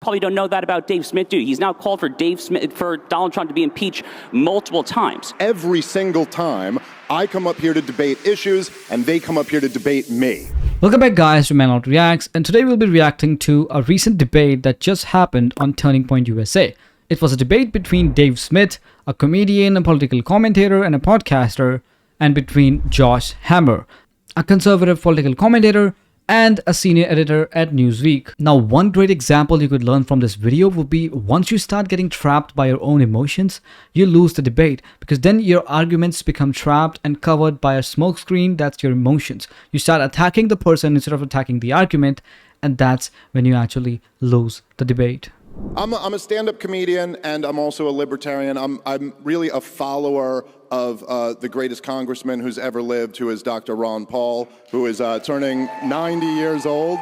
Probably don't know that about Dave Smith, do you? He's now called for Donald Trump to be impeached multiple times. Every single time I come up here to debate issues and they come up here to debate me. Welcome back, guys, to Man Out Reacts, and today we'll be reacting to a recent debate that just happened on Turning Point USA. It was a debate between Dave Smith, a comedian, a political commentator, and a podcaster, and between Josh Hammer, a conservative political commentator and a senior editor at Newsweek. Now, one great example you could learn from this video would be once you start getting trapped by your own emotions, you lose the debate, because then your arguments become trapped and covered by a smokescreen that's your emotions. You start attacking the person instead of attacking the argument, and that's when you actually lose the debate. I'm a stand-up comedian, and I'm also a libertarian. I'm really a follower of the greatest congressman who's ever lived, who is Dr. Ron Paul, who is turning 90 years old.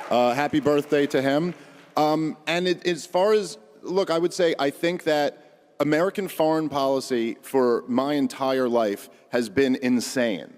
Happy birthday to him. As far as, look, I would say I think that American foreign policy for my entire life has been insane,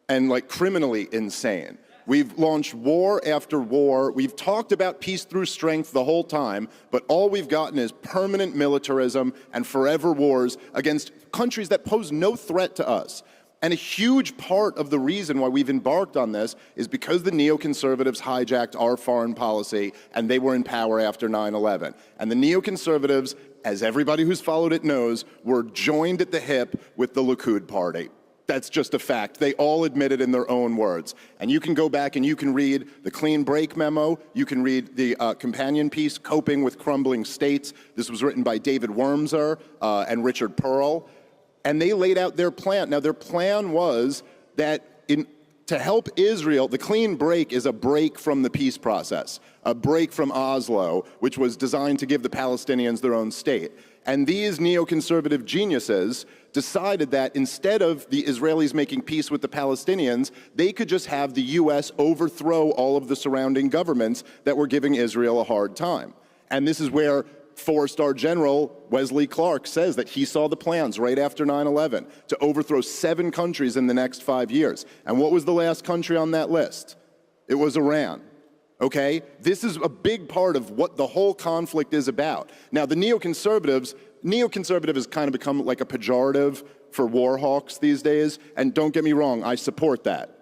and like criminally insane. We've launched war after war. We've talked about peace through strength the whole time, but all we've gotten is permanent militarism and forever wars against countries that pose no threat to us. And a huge part of the reason why we've embarked on this is because the neoconservatives hijacked our foreign policy and they were in power after 9/11. And the neoconservatives, as everybody who's followed it knows, were joined at the hip with the Likud party. That's just a fact. They all admit it in their own words. And you can go back and you can read the Clean Break memo. You can read the companion piece, Coping with Crumbling States. This was written by David Wormser and Richard Pearl. And they laid out their plan. Now, their plan was that to help Israel, the Clean Break is a break from the peace process, a break from Oslo, which was designed to give the Palestinians their own state. And these neoconservative geniuses decided that instead of the Israelis making peace with the Palestinians, they could just have the U.S. overthrow all of the surrounding governments that were giving Israel a hard time. And this is where four-star general Wesley Clark says that he saw the plans right after 9/11 to overthrow 7 countries in the next 5 years. And what was the last country on that list? It was Iran. Okay? This is a big part of what the whole conflict is about. Now, the neoconservative has kind of become like a pejorative for war hawks these days, and don't get me wrong, I support that.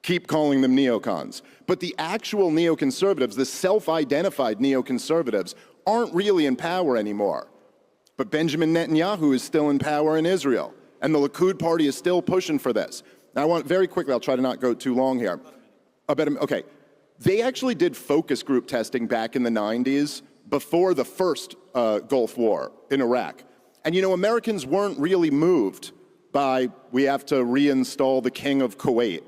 Keep calling them neocons. But the actual neoconservatives, the self-identified neoconservatives, aren't really in power anymore. But Benjamin Netanyahu is still in power in Israel, and the Likud party is still pushing for this. Now, I want very quickly, I'll try to not go too long here. Okay. They actually did focus group testing back in the 90s before the first Gulf War in Iraq. And you know, Americans weren't really moved by, we have to reinstall the king of Kuwait,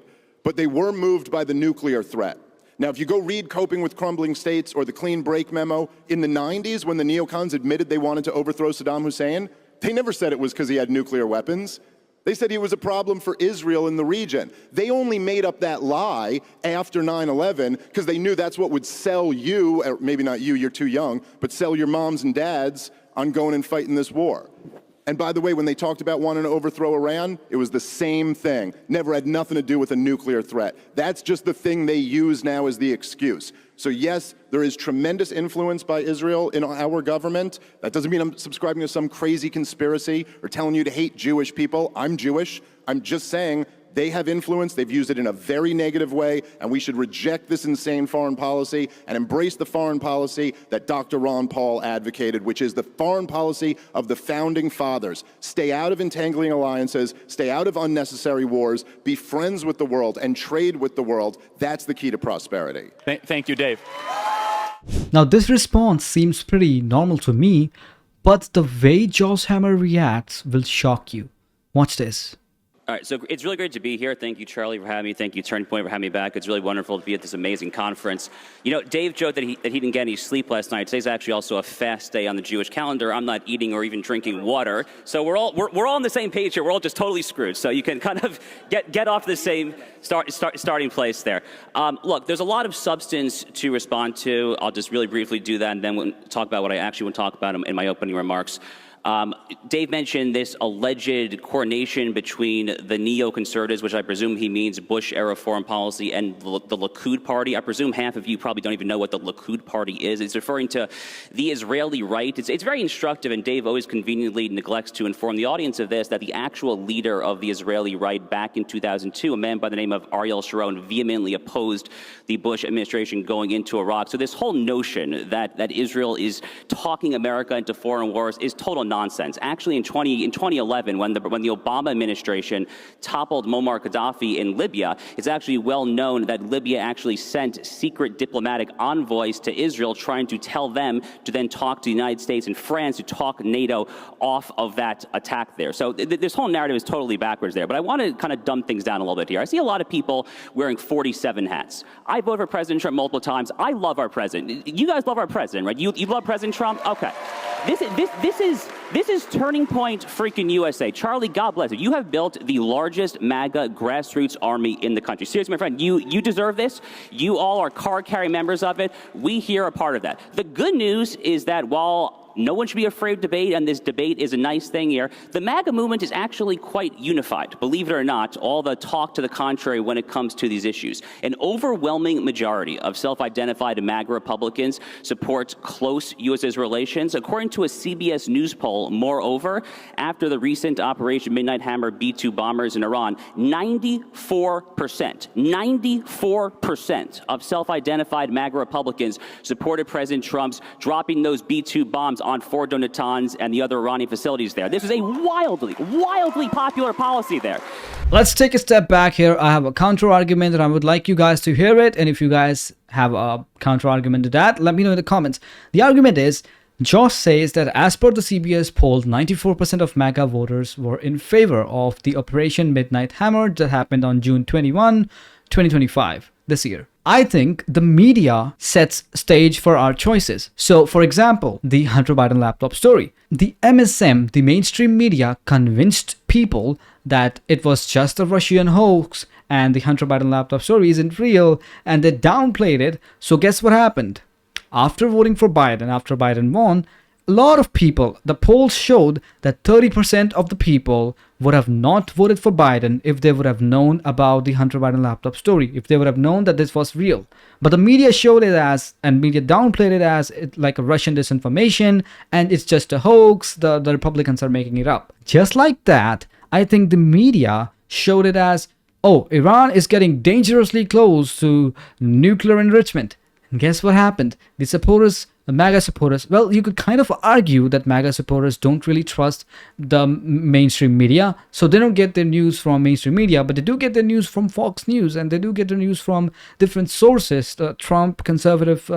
but they were moved by the nuclear threat. Now, if you go read Coping with Crumbling States or the Clean Break memo, in the 90s when the neocons admitted they wanted to overthrow Saddam Hussein, they never said it was because he had nuclear weapons. They said he was a problem for Israel in the region. They only made up that lie after 9/11 because they knew that's what would sell you, or maybe not you, you're too young, but sell your moms and dads on going and fighting this war. And by the way, when they talked about wanting to overthrow Iran, it was the same thing. Never had nothing to do with a nuclear threat. That's just the thing they use now as the excuse. So yes, there is tremendous influence by Israel in our government. That doesn't mean I'm subscribing to some crazy conspiracy or telling you to hate Jewish people. I'm Jewish. I'm just saying they have influence. They've used it in a very negative way, and we should reject this insane foreign policy and embrace the foreign policy that Dr. Ron Paul advocated, which is the foreign policy of the founding fathers. Stay out of entangling alliances, stay out of unnecessary wars, be friends with the world, and trade with the world. That's the key to prosperity. Thank you, Dave. Now, this response seems pretty normal to me, but the way Josh Hammer reacts will shock you. Watch this. All right, so it's really great to be here. Thank you, Charlie, for having me. Thank you, Turning Point, for having me back. It's really wonderful to be at this amazing conference. You know, Dave joked that he didn't get any sleep last night. Today's actually also a fast day on the Jewish calendar. I'm not eating or even drinking water. So we're all on the same page here. We're all just totally screwed. So you can kind of get off the same starting place there. Look, there's a lot of substance to respond to. I'll just really briefly do that, and then we'll talk about what I actually want to talk about in my opening remarks. Dave mentioned this alleged coordination between the neoconservatives, which I presume he means Bush-era foreign policy, and the Likud party. I presume half of you probably don't even know what the Likud party is. It's referring to the Israeli right. It's very instructive, and Dave always conveniently neglects to inform the audience of this, that the actual leader of the Israeli right back in 2002, a man by the name of Ariel Sharon, vehemently opposed the Bush administration going into Iraq. So this whole notion that Israel is talking America into foreign wars is total nonsense. Actually, in 2011, when the Obama administration toppled Muammar Gaddafi in Libya, it's actually well known that Libya actually sent secret diplomatic envoys to Israel, trying to tell them to then talk to the United States and France to talk NATO off of that attack there. So this whole narrative is totally backwards there. But I want to kind of dumb things down a little bit here. I see a lot of people wearing 47 hats. I voted for President Trump multiple times. I love our president. You guys love our president, right? You love President Trump? Okay. This is Turning Point freaking USA. Charlie, God bless you. You have built the largest MAGA grassroots army in the country. Seriously, my friend, you deserve this. You all are card-carrying members of it. We here are part of that. The good news is that while no one should be afraid of debate, and this debate is a nice thing here, the MAGA movement is actually quite unified. Believe it or not, all the talk to the contrary when it comes to these issues. An overwhelming majority of self-identified MAGA Republicans support close U.S.-Israel relations. According to a CBS News poll, moreover, after the recent Operation Midnight Hammer B-2 bombers in Iran, 94% of self-identified MAGA Republicans supported President Trump's dropping those B-2 bombs on Fort Natanz and the other Iranian facilities there. This is a wildly popular policy there. Let's take a step back here. I have a counter argument and I would like you guys to hear it. And if you guys have a counter argument to that, let me know in the comments. The argument is, Josh says that as per the CBS poll, 94% of MAGA voters were in favor of the Operation Midnight Hammer that happened on June 21, 2025, this year. I think the media sets stage for our choices. So, for example, the Hunter Biden laptop story. The MSM, the mainstream media, convinced people that it was just a Russian hoax and the Hunter Biden laptop story isn't real, and they downplayed it. So guess what happened? After voting for Biden, after Biden won, a lot of people, the polls showed that 30% of the people would have not voted for Biden if they would have known about the Hunter Biden laptop story, if they would have known that this was real. But the media showed it as, and media downplayed it as like a Russian disinformation, and it's just a hoax, the Republicans are making it up. Just like that, I think the media showed it as, oh, Iran is getting dangerously close to nuclear enrichment. And guess what happened? The supporters, the MAGA supporters, well, you could kind of argue that MAGA supporters don't really trust the mainstream media, so they don't get their news from mainstream media, but they do get their news from Fox News, and they do get their news from different sources, Trump conservative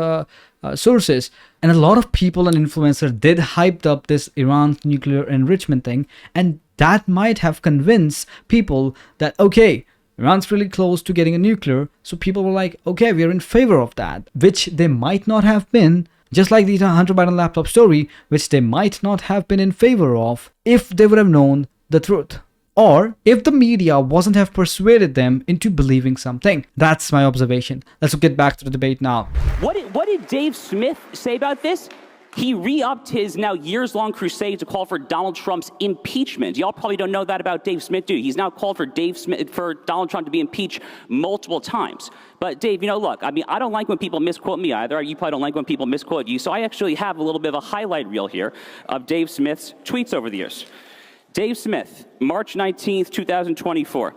sources. And a lot of people and influencers did hyped up this Iran nuclear enrichment thing, and that might have convinced people that, okay, Iran's really close to getting a nuclear, so people were like, okay, we're in favor of that, which they might not have been, just like the Hunter Biden laptop story, which they might not have been in favor of if they would have known the truth. Or if the media wasn't have persuaded them into believing something. That's my observation. Let's get back to the debate now. What did Dave Smith say about this? He re-upped his now years-long crusade to call for Donald Trump's impeachment. Y'all probably don't know that about Dave Smith, do you? He's now called for Donald Trump to be impeached multiple times. But Dave, you know, look, I mean, I don't like when people misquote me either. You probably don't like when people misquote you. So I actually have a little bit of a highlight reel here of Dave Smith's tweets over the years. Dave Smith, March 19th, 2024.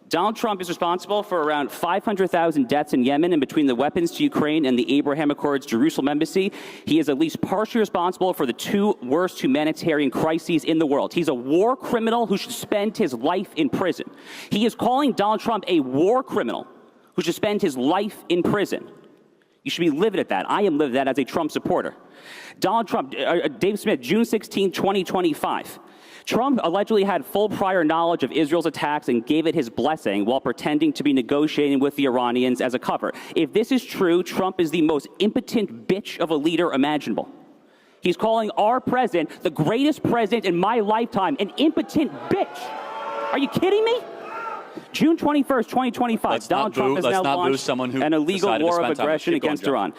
Donald Trump is responsible for around 500,000 deaths in Yemen, and between the weapons to Ukraine and the Abraham Accords Jerusalem embassy, he is at least partially responsible for the two worst humanitarian crises in the world. He's a war criminal who should spend his life in prison. He is calling Donald Trump a war criminal who should spend his life in prison. You should be livid at that. I am livid at that as a Trump supporter. Donald Trump, Dave Smith, June 16, 2025. Trump allegedly had full prior knowledge of Israel's attacks and gave it his blessing while pretending to be negotiating with the Iranians as a cover. If this is true, Trump is the most impotent bitch of a leader imaginable. He's calling our president, the greatest president in my lifetime, an impotent bitch. Are you kidding me? June 21st, 2025, Donald Trump has now launched an illegal war of aggression against Iran.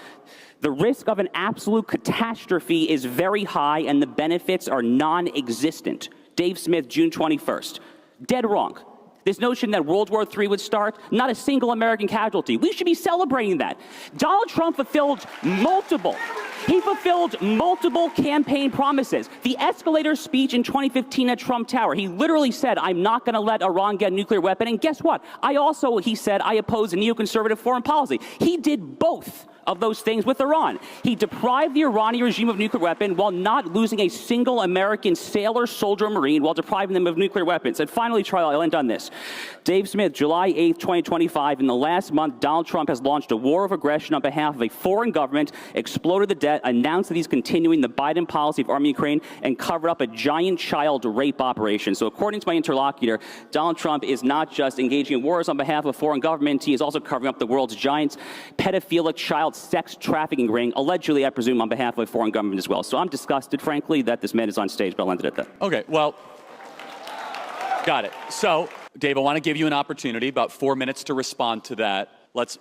The risk of an absolute catastrophe is very high and the benefits are non-existent. Dave Smith, June 21st. Dead wrong. This notion that World War III would start, not a single American casualty. We should be celebrating that. Donald Trump fulfilled multiple campaign promises. The escalator speech in 2015 at Trump Tower, he literally said, I'm not going to let Iran get a nuclear weapon. And guess what? He said, I oppose a neoconservative foreign policy. He did both of those things with Iran. He deprived the Iranian regime of nuclear weapon while not losing a single American sailor, soldier, or Marine while depriving them of nuclear weapons. And finally, Charlie, I'll end on this. Dave Smith, July 8th, 2025. In the last month, Donald Trump has launched a war of aggression on behalf of a foreign government, exploded the debt, announced that he's continuing the Biden policy of arming Ukraine, and covered up a giant child rape operation. So according to my interlocutor, Donald Trump is not just engaging in wars on behalf of a foreign government, he is also covering up the world's giant pedophilic child sex trafficking ring, allegedly, I presume, on behalf of a foreign government as well. So I'm disgusted, frankly, that this man is on stage, but I'll end it at that. Okay, well, got it. So, Dave, I want to give you an opportunity, about 4 minutes to respond to that. Let's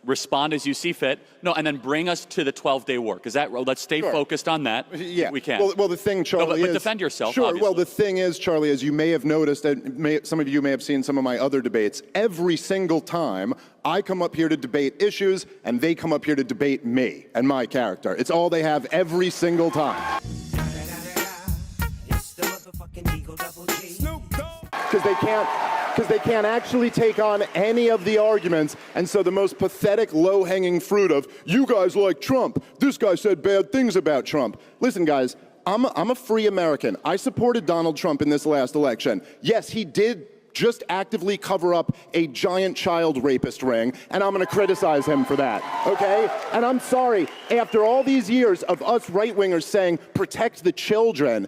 respond as you see fit. No, and then bring us to the 12-day war. Let's stay focused on that. Yeah. We can. Well, the thing, Charlie, but defend yourself, Sure. obviously. Well, the thing is, Charlie, as you may have noticed, and some of you may have seen some of my other debates, every single time I come up here to debate issues, and they come up here to debate me and my character. It's all they have every single time. Because they can't actually take on any of the arguments, and so the most pathetic low-hanging fruit of, you guys like Trump, this guy said bad things about Trump. Listen, guys, I'm a free American. I supported Donald Trump in this last election. Yes, he did just actively cover up a giant child rapist ring, and I'm going to criticize him for that, okay? And I'm sorry, after all these years of us right-wingers saying, protect the children,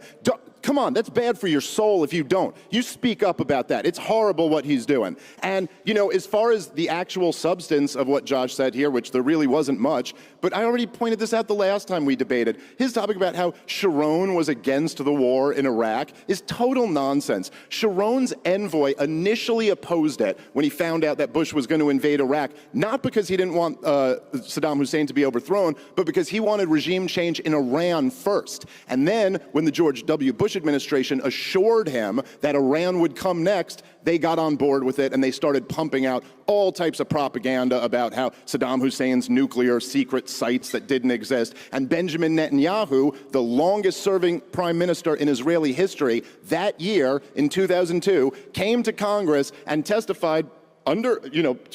come on, that's bad for your soul if you don't. You speak up about that. It's horrible what he's doing. And, you know, as far as the actual substance of what Josh said here, which there really wasn't much, but I already pointed this out the last time we debated. His topic about how Sharon was against the war in Iraq is total nonsense. Sharon's envoy initially opposed it when he found out that Bush was going to invade Iraq, not because he didn't want Saddam Hussein to be overthrown, but because he wanted regime change in Iran first. And then, when the George W. Bush administration assured him that Iran would come next, they got on board with it and they started pumping out all types of propaganda about how Saddam Hussein's nuclear secret sites that didn't exist. And Benjamin Netanyahu, the longest serving prime minister in Israeli history, that year in 2002 came to Congress and testified under,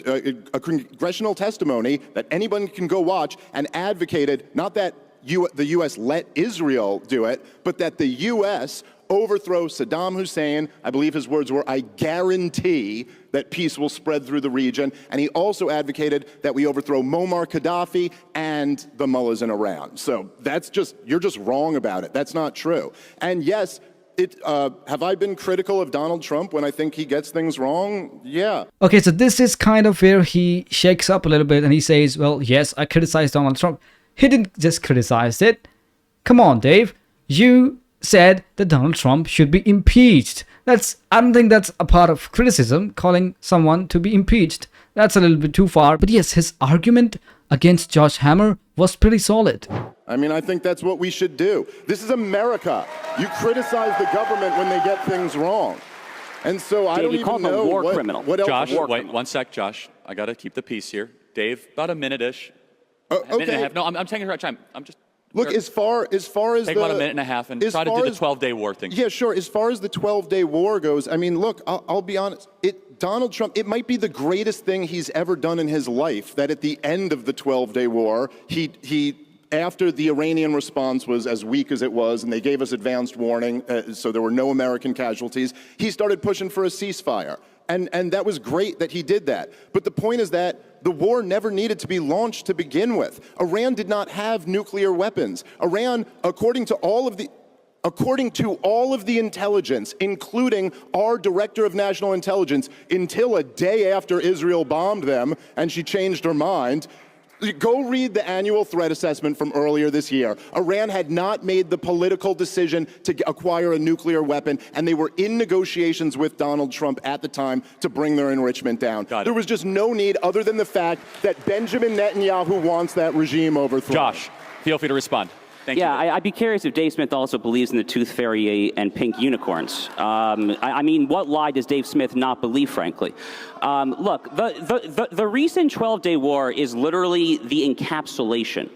a congressional testimony that anyone can go watch, and advocated not that the U.S. let Israel do it, but that the U.S. overthrow Saddam Hussein. I believe his words were, I guarantee that peace will spread through the region. And he also advocated that we overthrow Muammar Gaddafi and the mullahs in Iran. So you're just wrong about it. That's not true. And yes, have I been critical of Donald Trump when I think he gets things wrong? Yeah. Okay, so this is kind of where he shakes up a little bit and he says, well, yes, I criticized Donald Trump. He didn't just criticize it. Come on, Dave. You said that Donald Trump should be impeached. I don't think that's a part of criticism, calling someone to be impeached. That's a little bit too far. But yes, his argument against Josh Hammer was pretty solid. I mean, I think that's what we should do. This is America. You criticize the government when they get things wrong. And so I don't even know what else. Josh, wait 1 sec, Josh. I got to keep the peace here. Dave, about a minute-ish. Okay. A minute and a half. No, I'm taking her time. Look, as far as take about a minute and a half and try to do the 12-day war thing. Yeah, sure. As far as the 12-day war goes, I mean, look, I'll be honest. Donald Trump, it might be the greatest thing he's ever done in his life that at the end of the 12-day war, after the Iranian response was as weak as it was, and they gave us advanced warning, so there were no American casualties, he started pushing for a ceasefire. And that was great that he did that. But the point is that the war never needed to be launched to begin with. Iran did not have nuclear weapons. Iran, according to all of the intelligence, including our director of national intelligence, until a day after Israel bombed them and she changed her mind, Go read the annual threat assessment from earlier this year. Iran had not made the political decision to acquire a nuclear weapon, and they were in negotiations with Donald Trump at the time to bring their enrichment down. There was just no need other than the fact that Benjamin Netanyahu wants that regime overthrown. Josh, feel free to respond. Thank you. I'd be curious if Dave Smith also believes in the tooth fairy and pink unicorns. I mean, what lie does Dave Smith not believe, frankly? Look, the recent 12-day war is literally the encapsulation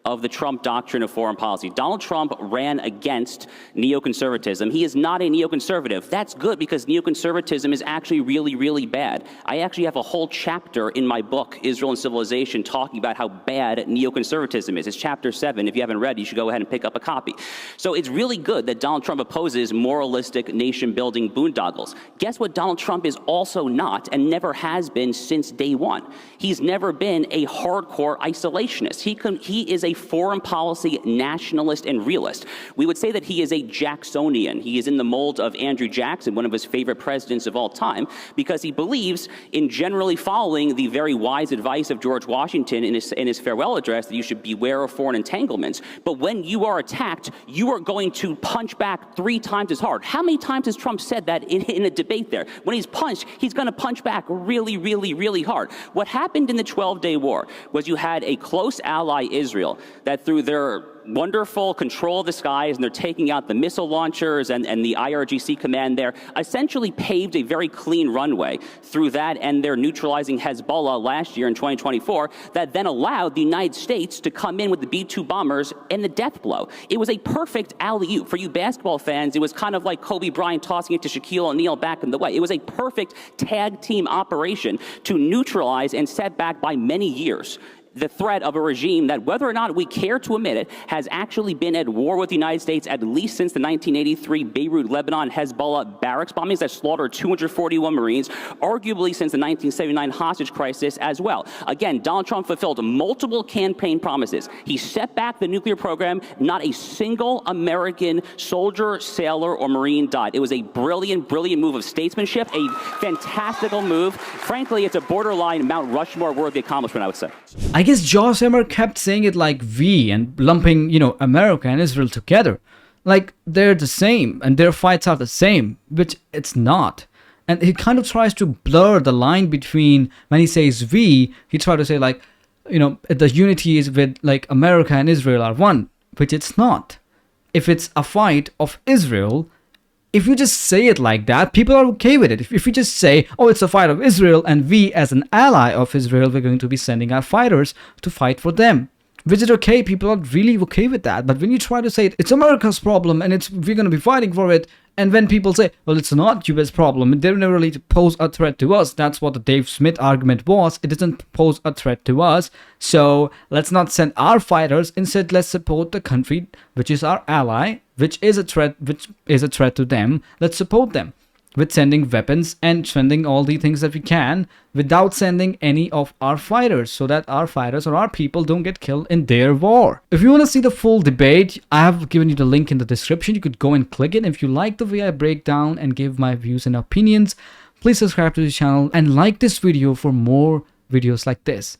of the Trump doctrine of foreign policy. Donald Trump ran against neoconservatism. He is not a neoconservative. That's good because neoconservatism is actually really, really bad. I actually have a whole chapter in my book, Israel and Civilization, talking about how bad neoconservatism is. It's chapter 7. If you haven't read it, you should go ahead and pick up a copy. So it's really good that Donald Trump opposes moralistic nation-building boondoggles. Guess what Donald Trump is also not and never has been since day one? He's never been a hardcore isolationist. He is a foreign policy nationalist and realist. We would say that he is a Jacksonian. He is in the mold of Andrew Jackson, one of his favorite presidents of all time, because he believes in generally following the very wise advice of George Washington in his farewell address that you should beware of foreign entanglements. But when you are attacked, you are going to punch back 3 times as hard. How many times has Trump said that in a debate there? When he's punched, he's going to punch back really, really, really hard. What happened in the 12-day war was you had a close ally, Israel, that through their wonderful control of the skies, and they're taking out the missile launchers and the IRGC command there, essentially paved a very clean runway through that, and they're neutralizing Hezbollah last year in 2024, that then allowed the United States to come in with the B-2 bombers and the death blow. It was a perfect alley-oop. For you basketball fans, it was kind of like Kobe Bryant tossing it to Shaquille O'Neal back in the way. It was a perfect tag team operation to neutralize and set back by many years the threat of a regime that, whether or not we care to admit it, has actually been at war with the United States at least since the 1983 Beirut, Lebanon, Hezbollah barracks bombings that slaughtered 241 Marines, arguably since the 1979 hostage crisis as well. Again, Donald Trump fulfilled multiple campaign promises. He set back the nuclear program. Not a single American soldier, sailor, or Marine died. It was a brilliant, brilliant move of statesmanship, a fantastical move. Frankly, it's a borderline Mount Rushmore worthy accomplishment, I would say. I guess Josh Emmer kept saying it like we and lumping, America and Israel together. Like they're the same and their fights are the same, which it's not. And he kind of tries to blur the line between, when he says we, he tries to say like, the unity is with like America and Israel are one, which it's not. If it's a fight of Israel, if you just say it like that, people are okay with it. If you just say, oh, it's a fight of Israel, and we as an ally of Israel, we're going to be sending our fighters to fight for them, which is okay, people are really okay with that. But when you try to say it's America's problem and we're going to be fighting for it, and when people say, well, it's not US problem, they never really pose a threat to us. That's what the Dave Smith argument was. It doesn't pose a threat to us. So let's not send our fighters. Instead, let's support the country, which is our ally, which is a threat to them. Let's support them with sending weapons and sending all the things that we can without sending any of our fighters, so that our fighters or our people don't get killed in their war. If you want to see the full debate, I have given you the link in the description. You could go and click it. If you like the way I break down and give my views and opinions, please subscribe to the channel and like this video for more videos like this.